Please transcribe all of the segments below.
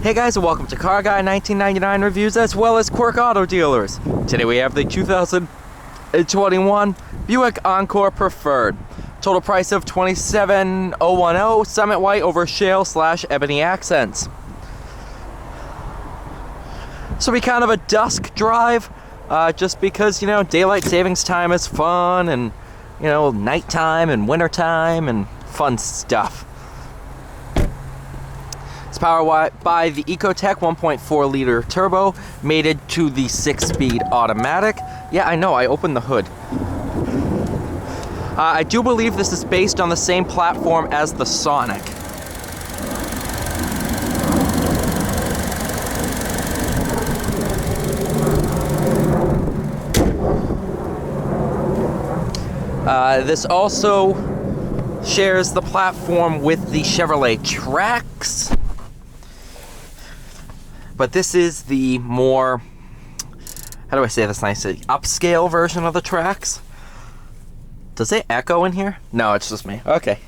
Hey guys, and welcome to Car Guy 1999 Reviews as well as Quirk Auto Dealers. Today we have the 2021 Buick Encore Preferred. Total price of $27,010, Summit White over Shale / Ebony Accents. So be kind of a dusk drive, just because, you know, daylight savings time is fun, and, you know, nighttime and wintertime and fun stuff. It's powered by the Ecotec 1.4 liter turbo, mated to the 6-speed automatic. Yeah, I know, I opened the hood. I do believe this is based on the same platform as the Sonic. This also shares the platform with the Chevrolet Trax. But this is the more, how do I say this nicely, upscale version of the Trax. Does it echo in here? No, it's just me. Okay.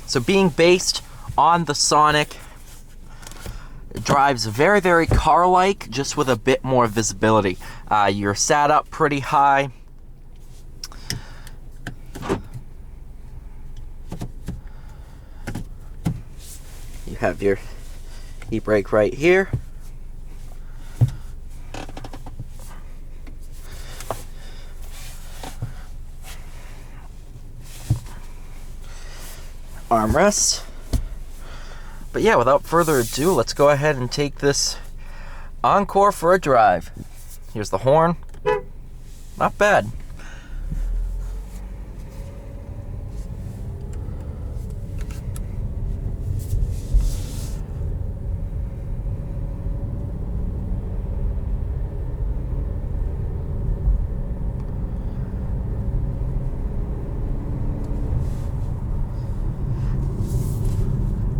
So being based on the Sonic, it drives very, very car-like, just with a bit more visibility. You're sat up pretty high. You have your e-brake right here. Armrest. But yeah, without further ado, let's go ahead and take this Encore for a drive. Here's the horn. Not bad.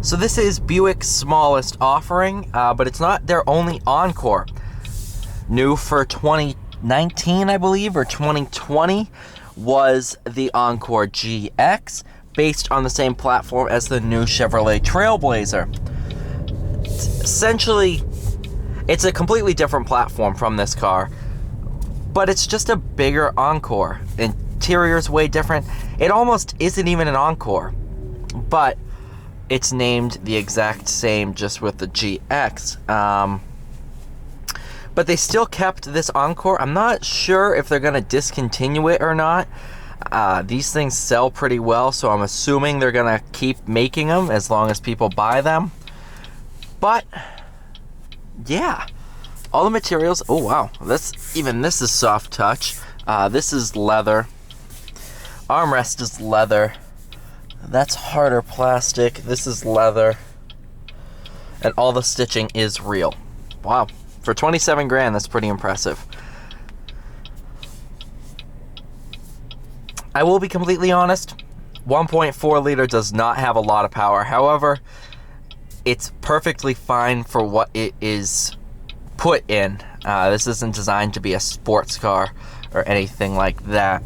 So this is Buick's smallest offering, but it's not their only Encore. New for 2019, I believe, or 2020, was the Encore GX, based on the same platform as the new Chevrolet Trailblazer. Essentially, it's a completely different platform from this car, but it's just a bigger Encore. Interior's way different. It almost isn't even an Encore, but it's named the exact same, just with the GX. But they still kept this Encore. I'm not sure if they're going to discontinue it or not. These things sell pretty well, so I'm assuming they're going to keep making them as long as people buy them. But yeah, all the materials. Oh wow, this is soft touch. This is leather. Armrest is leather. That's harder plastic. This is leather. And all the stitching is real. Wow. For 27 grand, that's pretty impressive. I will be completely honest. 1.4 liter does not have a lot of power. However, it's perfectly fine for what it is put in. This isn't designed to be a sports car or anything like that.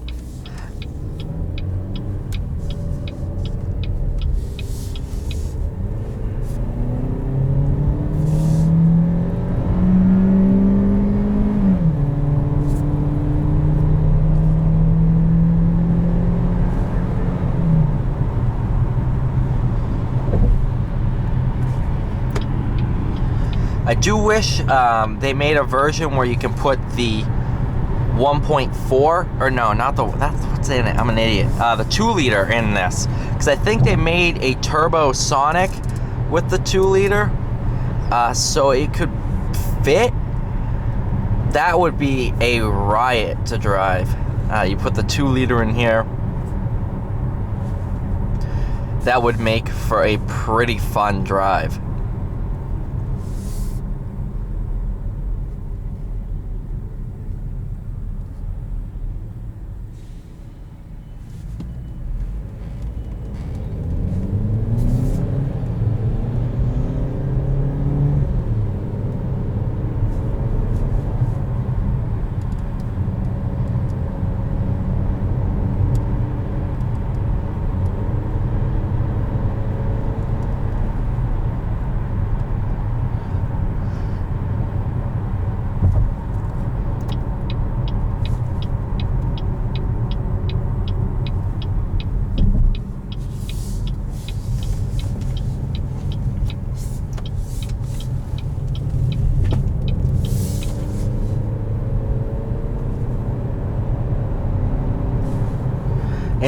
I do wish they made a version where you can put the 1.4, or no, not the, that's what's in it, I'm an idiot, the 2 liter in this, because I think they made a turbo Sonic with the 2 liter, so it could fit. That would be a riot to drive. You put the 2 liter in here. That would make for a pretty fun drive.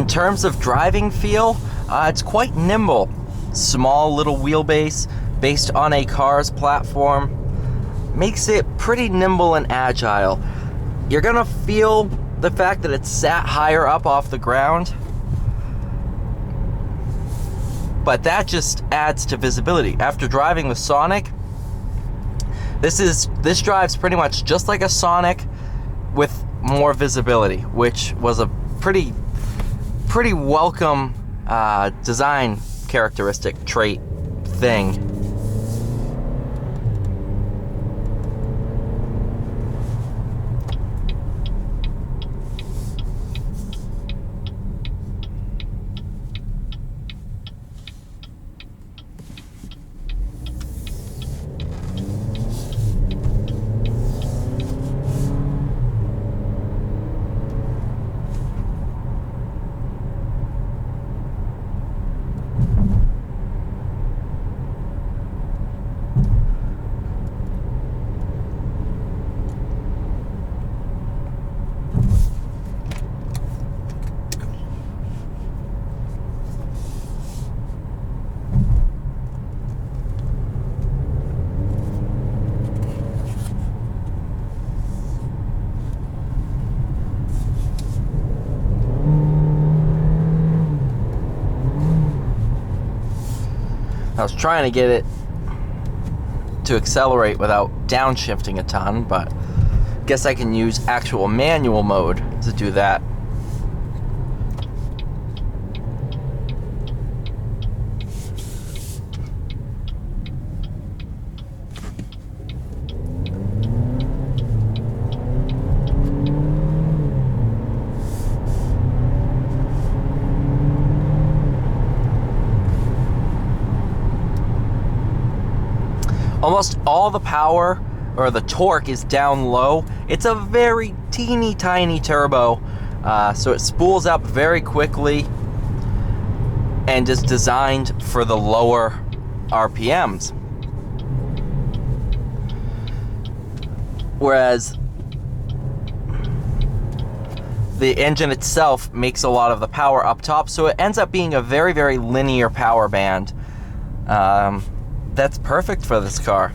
terms of driving feel, it's quite nimble. Small little wheelbase based on a car's platform makes it pretty nimble and agile. You're gonna feel the fact that it's sat higher up off the ground, but that just adds to visibility. After driving the Sonic, this drives pretty much just like a Sonic with more visibility, which was a pretty welcome design characteristic trait thing. I was trying to get it to accelerate without downshifting a ton, but guess I can use actual manual mode to do that. Almost all the power or the torque is down low. It's a very teeny tiny turbo, so it spools up very quickly and is designed for the lower RPMs. Whereas the engine itself makes a lot of the power up top, so it ends up being a very linear power band. That's perfect for this car.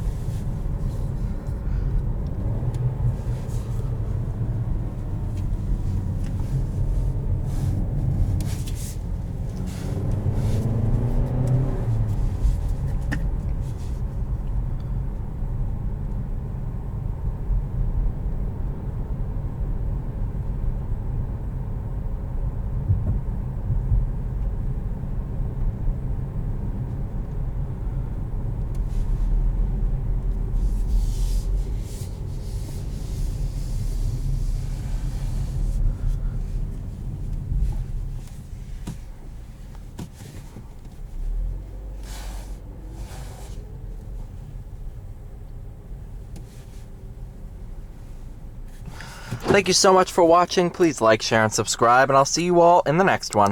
Thank you so much for watching. Please like, share, and subscribe, and I'll see you all in the next one.